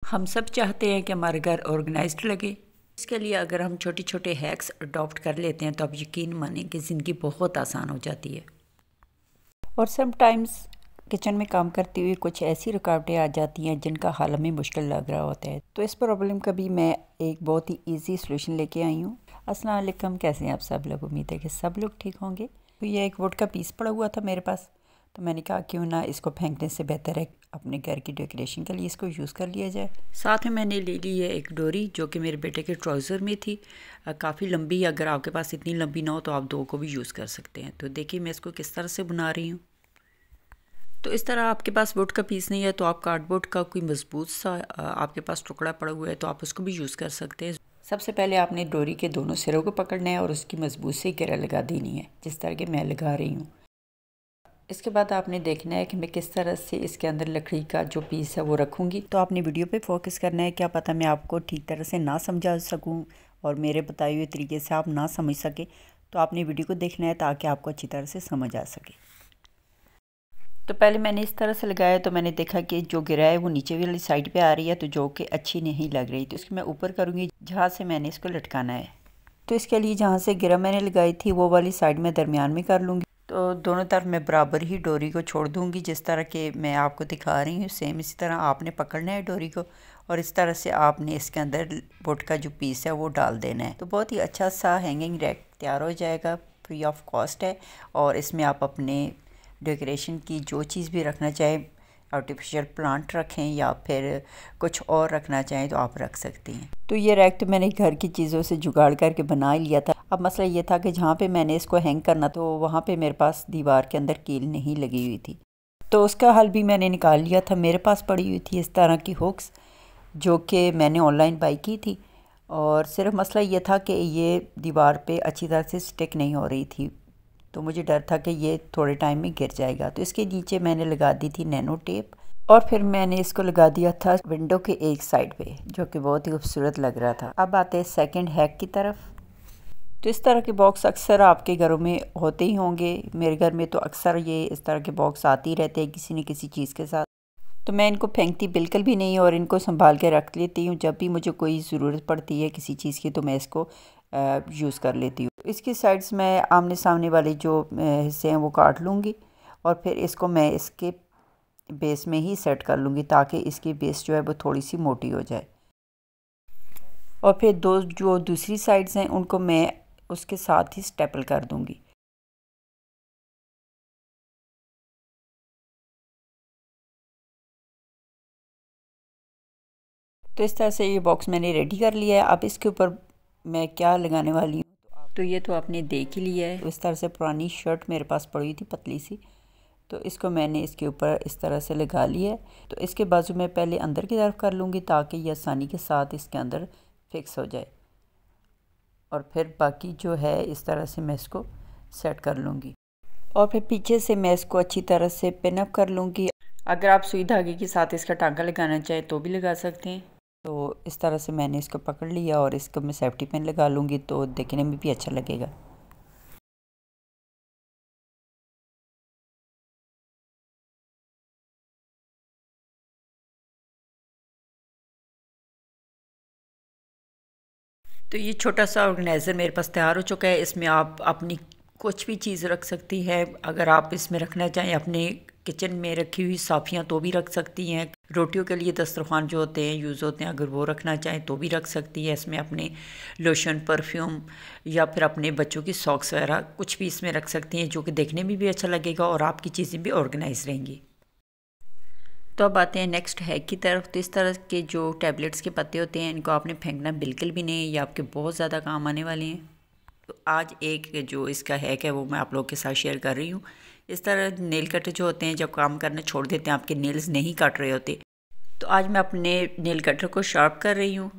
हम सब चाहते हैं कि हमारा घर ऑर्गेनाइज्ड लगे। इसके लिए अगर हम छोटे छोटे हैक्स अडॉप्ट कर लेते हैं तो आप यकीन मानें कि ज़िंदगी बहुत आसान हो जाती है। और समटाइम्स किचन में काम करते हुए कुछ ऐसी रुकावटें आ जाती हैं जिनका हल हमें मुश्किल लग रहा होता है। तो इस प्रॉब्लम का भी मैं एक बहुत ही ईजी सॉल्यूशन लेके आई हूँ। अस्सलाम वालेकुम, कैसे हैं आप सब लोग? उम्मीद है कि सब लोग ठीक होंगे। तो ये एक वुड का पीस पड़ा हुआ था मेरे पास, तो मैंने कहा क्यों ना इसको फेंकने से बेहतर है अपने घर की डेकोरेशन के लिए इसको यूज़ कर लिया जाए। साथ में मैंने ले ली है एक डोरी जो कि मेरे बेटे के ट्राउज़र में थी, काफ़ी लंबी। अगर आपके पास इतनी लंबी ना हो तो आप दो को भी यूज़ कर सकते हैं। तो देखिए मैं इसको किस तरह से बना रही हूँ। तो इस तरह आपके पास वुड का पीस नहीं है तो आप कार्डबोर्ड का कोई मजबूत सा आपके पास टुकड़ा पड़ा हुआ है तो आप उसको भी यूज़ कर सकते हैं। सबसे पहले आपने डोरी के दोनों सिरों को पकड़ना है और उसकी मजबूत से घेरा लगा देनी है, जिस तरह के मैं लगा रही हूँ। इसके बाद आपने देखना है कि मैं किस तरह से इसके अंदर लकड़ी का जो पीस है वो रखूँगी। तो आपने वीडियो पे फोकस करना है, क्या पता मैं आपको ठीक तरह से ना समझा सकूँ और मेरे बताए हुए तरीके से आप ना समझ सके। तो आपने वीडियो को देखना है ताकि आपको अच्छी तरह से समझ आ सके। तो पहले मैंने इस तरह से लगाया तो मैंने देखा कि जो गिरा है वो नीचे वाली साइड पे आ रही है, तो जो कि अच्छी नहीं लग रही। तो इसकी मैं ऊपर करूँगी जहाँ से मैंने इसको लटकाना है। तो इसके लिए जहाँ से गिरा मैंने लगाई थी वो वाली साइड में दरमियान में कर लूँगी। तो दोनों तरफ मैं बराबर ही डोरी को छोड़ दूँगी, जिस तरह के मैं आपको दिखा रही हूँ। सेम इसी तरह आपने पकड़ना है डोरी को और इस तरह से आपने इसके अंदर वुड का जो पीस है वो डाल देना है। तो बहुत ही अच्छा सा हैंगिंग रैक तैयार हो जाएगा, फ्री ऑफ कॉस्ट है। और इसमें आप अपने डेकोरेशन की जो चीज़ भी रखना चाहें, आर्टिफिशियल प्लांट रखें या फिर कुछ और रखना चाहें तो आप रख सकती हैं। तो ये रैक तो मैंने घर की चीज़ों से जुगाड़ करके बना ही लिया था। अब मसला ये था कि जहाँ पे मैंने इसको हैंग करना तो वहाँ पे मेरे पास दीवार के अंदर कील नहीं लगी हुई थी, तो उसका हल भी मैंने निकाल लिया था। मेरे पास पड़ी हुई थी इस तरह की हुक्स जो कि मैंने ऑनलाइन बाई की थी, और सिर्फ मसला ये था कि ये दीवार पे अच्छी तरह से स्टिक नहीं हो रही थी, तो मुझे डर था कि ये थोड़े टाइम में गिर जाएगा। तो इसके नीचे मैंने लगा दी थी नैनो टेप और फिर मैंने इसको लगा दिया था विंडो के एक साइड पे, जो कि बहुत ही खूबसूरत लग रहा था। अब आते हैं सेकंड हैक की तरफ। तो इस तरह के बॉक्स अक्सर आपके घरों में होते ही होंगे। मेरे घर में तो अक्सर ये इस तरह के बॉक्स आते ही रहते हैं किसी न किसी चीज़ के साथ। तो मैं इनको फेंकती बिल्कुल भी नहीं और इनको संभाल के रख लेती हूँ। जब भी मुझे कोई ज़रूरत पड़ती है किसी चीज़ की तो मैं इसको यूज़ कर लेती हूँ। इसकी साइड्स में आमने सामने वाले जो हिस्से हैं वो काट लूँगी और फिर इसको मैं इसके बेस में ही सेट कर लूँगी ताकि इसकी बेस जो है वो थोड़ी सी मोटी हो जाए। और फिर जो दूसरी साइड्स हैं उनको मैं उसके साथ ही स्टेपल कर दूँगी। तो इस तरह से ये बॉक्स मैंने रेडी कर लिया है। अब इसके ऊपर मैं क्या लगाने वाली हूँ तो ये तो आपने देख ही लिया है। इस तरह से पुरानी शर्ट मेरे पास पड़ी हुई थी पतली सी, तो इसको मैंने इसके ऊपर इस तरह से लगा लिया है। तो इसके बाजू में पहले अंदर की तरफ कर लूँगी ताकि ये आसानी के साथ इसके अंदर फिक्स हो जाए, और फिर बाकी जो है इस तरह से मैं इसको सेट कर लूँगी। और फिर पीछे से मैं इसको अच्छी तरह से पिन अप कर लूँगी। अगर आप सुई धागे के साथ इसका टांका लगाना चाहें तो भी लगा सकते हैं। तो इस तरह से मैंने इसको पकड़ लिया और इसको मैं सेफ्टी पिन लगा लूँगी तो देखने में भी अच्छा लगेगा। तो ये छोटा सा ऑर्गेनाइज़र मेरे पास तैयार हो चुका है। इसमें आप अपनी कुछ भी चीज़ रख सकती है। अगर आप इसमें रखना चाहें अपने किचन में रखी हुई साफ़ियाँ तो भी रख सकती हैं। रोटियों के लिए दस्तरखान जो होते हैं यूज़ होते हैं, अगर वो रखना चाहें तो भी रख सकती है। इसमें अपने लोशन, परफ्यूम या फिर अपने बच्चों की सॉक्स वगैरह कुछ भी इसमें रख सकती हैं, जो कि देखने में भी अच्छा लगेगा और आपकी चीज़ें भी ऑर्गेनाइज रहेंगी। तो अब आते हैं नेक्स्ट हैक की तरफ। तो इस तरह के जो टैबलेट्स के पत्ते होते हैं इनको आपने फेंकना बिल्कुल भी नहीं है, ये आपके बहुत ज़्यादा काम आने वाले हैं। तो आज एक जो इसका हैक है वो मैं आप लोगों के साथ शेयर कर रही हूँ। इस तरह नेल कटर जो होते हैं जब काम करना छोड़ देते हैं, आपके नेल्स नहीं काट रहे होते, तो आज मैं अपने नेल कटर को शार्प कर रही हूँ।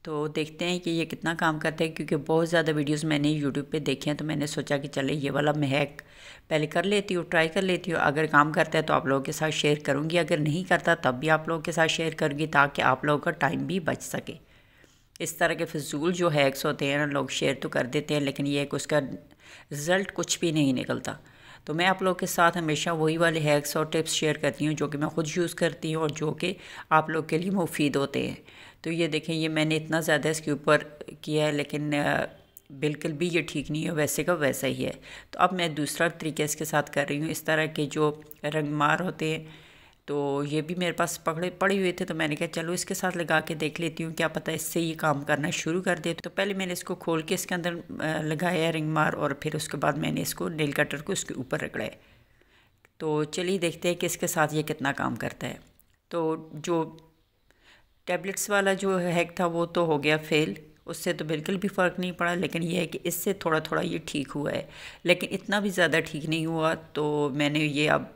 तो देखते हैं कि ये कितना काम करता है, क्योंकि बहुत ज़्यादा वीडियोस मैंने यूट्यूब पे देखे हैं, तो मैंने सोचा कि चले ये वाला मैं हैक पहले कर लेती हूँ, ट्राई कर लेती हूँ। अगर काम करता है तो आप लोगों के साथ शेयर करूँगी, अगर नहीं करता तब भी आप लोगों के साथ शेयर करूँगी ताकि आप लोगों का टाइम भी बच सके। इस तरह के फिजूल जो हैक्स होते हैं ना, लोग शेयर तो कर देते हैं लेकिन ये उसका रिज़ल्ट कुछ भी नहीं निकलता। तो मैं आप लोग के साथ हमेशा वही वाले हैक्स और टिप्स शेयर करती हूँ जो कि मैं ख़ुद यूज़ करती हूँ और जो कि आप लोग के लिए मुफीद होते हैं। तो ये देखें, ये मैंने इतना ज़्यादा इसके ऊपर किया है, लेकिन बिल्कुल भी ये ठीक नहीं है, वैसे का वैसा ही है। तो अब मैं दूसरा तरीका इसके साथ कर रही हूँ। इस तरह के जो रंग मार होते हैं, तो ये भी मेरे पास पड़े हुए थे, तो मैंने कहा चलो इसके साथ लगा के देख लेती हूँ, क्या पता इससे ये काम करना शुरू कर दे। तो पहले मैंने इसको खोल के इसके अंदर लगाया रिंग मार, और फिर उसके बाद मैंने इसको नेल कटर को इसके ऊपर रगड़ा। तो चलिए देखते हैं कि इसके साथ ये कितना काम करता है। तो जो टैबलेट्स वाला जो हैक था वो तो हो गया फेल, उससे तो बिल्कुल भी फ़र्क नहीं पड़ा। लेकिन ये है कि इससे थोड़ा थोड़ा ये ठीक हुआ है, लेकिन इतना भी ज़्यादा ठीक नहीं हुआ। तो मैंने ये अब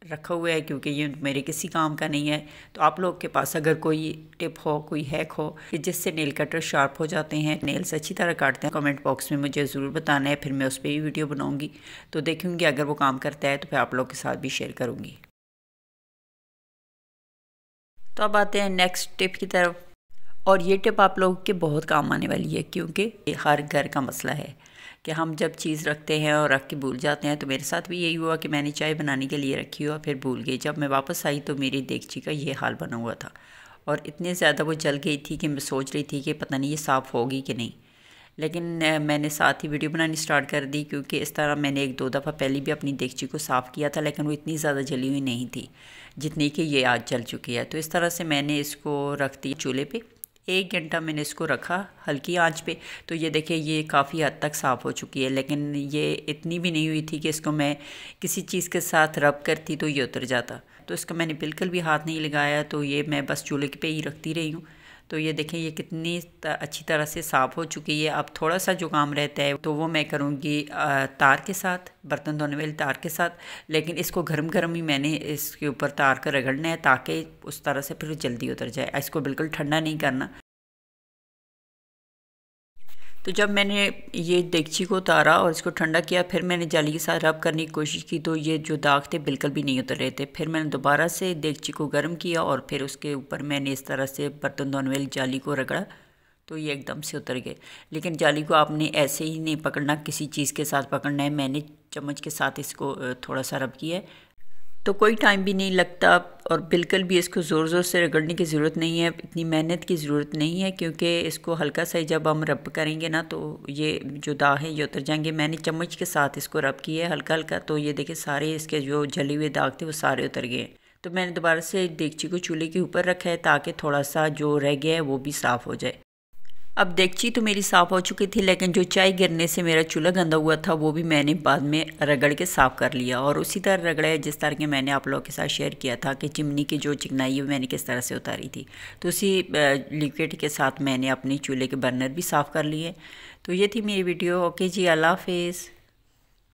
रखा हुआ है क्योंकि ये मेरे किसी काम का नहीं है। तो आप लोग के पास अगर कोई टिप हो, कोई हैक हो कि जिससे नेल कटर शार्प हो जाते हैं, नेल्स अच्छी तरह काटते हैं, कमेंट बॉक्स में मुझे ज़रूर बताना है, फिर मैं उस पर भी वीडियो बनाऊँगी। तो देखूँगी अगर वो काम करता है तो फिर आप लोग के साथ भी शेयर करूँगी। तो अब आते हैं नेक्स्ट टिप की तरफ, और ये टिप आप लोगों के बहुत काम आने वाली है क्योंकि ये हर घर का मसला है कि हम जब चीज़ रखते हैं और रख के भूल जाते हैं। तो मेरे साथ भी यही हुआ कि मैंने चाय बनाने के लिए रखी और फिर भूल गई। जब मैं वापस आई तो मेरी देगची का ये हाल बना हुआ था, और इतने ज़्यादा वो जल गई थी कि मैं सोच रही थी कि पता नहीं ये साफ़ होगी कि नहीं। लेकिन मैंने साथ ही वीडियो बनानी स्टार्ट कर दी, क्योंकि इस तरह मैंने एक दो दफ़ा पहले भी अपनी देगची को साफ़ किया था, लेकिन वो इतनी ज़्यादा जली हुई नहीं थी जितनी कि ये आज जल चुकी है। तो इस तरह से मैंने इसको रख दी चूल्हे पे। 1 घंटा मैंने इसको रखा हल्की आंच पे। तो ये देखिए ये काफ़ी हद तक साफ़ हो चुकी है, लेकिन ये इतनी भी नहीं हुई थी कि इसको मैं किसी चीज़ के साथ रब करती तो ये उतर जाता। तो इसको मैंने बिल्कुल भी हाथ नहीं लगाया, तो ये मैं बस चूल्हे पे ही रखती रही हूँ। तो ये देखें ये कितनी अच्छी तरह से साफ़ हो चुकी है। अब थोड़ा सा जो काम रहता है तो वो मैं करूँगी तार के साथ, बर्तन धोने वाले तार के साथ। लेकिन इसको गर्म गर्म ही मैंने इसके ऊपर तार का रगड़ना है, ताकि उस तरह से फिर जल्दी उतर जाए। इसको बिल्कुल ठंडा नहीं करना। तो जब मैंने ये देगची को उतारा और इसको ठंडा किया, फिर मैंने जाली के साथ रब करने की कोशिश की, तो ये जो दाग थे बिल्कुल भी नहीं उतर रहे थे। फिर मैंने दोबारा से देगची को गर्म किया और फिर उसके ऊपर मैंने इस तरह से बर्तन धोने वाली जाली को रगड़ा, तो ये एकदम से उतर गए। लेकिन जाली को आपने ऐसे ही नहीं पकड़ना, किसी चीज़ के साथ पकड़ना है। मैंने चम्मच के साथ इसको थोड़ा सा रब किया है, तो कोई टाइम भी नहीं लगता, और बिल्कुल भी इसको ज़ोर ज़ोर से रगड़ने की ज़रूरत नहीं है, इतनी मेहनत की ज़रूरत नहीं है, क्योंकि इसको हल्का सा ही जब हम रब करेंगे ना तो ये जो दाग है ये उतर जाएंगे। मैंने चम्मच के साथ इसको रब किया है हल्का हल्का, तो ये देखिए सारे इसके जो जले हुए दाग थे वो सारे उतर गए। तो मैंने दोबारा से देगची को चूल्हे के ऊपर रखा है ताकि थोड़ा सा जो रह गया है वो भी साफ़ हो जाए। अब देगची तो मेरी साफ़ हो चुकी थी, लेकिन जो चाय गिरने से मेरा चूल्हा गंदा हुआ था वो भी मैंने बाद में रगड़ के साफ़ कर लिया, और उसी तरह रगड़ा है जिस तरह के मैंने आप लोगों के साथ शेयर किया था कि चिमनी की जो चिकनाई है मैंने किस तरह से उतारी थी। तो उसी लिक्विड के साथ मैंने अपने चूल्हे के बर्नर भी साफ़ कर लिए। तो ये थी मेरी वीडियो। ओके जी, अल्लाह हाफिज़।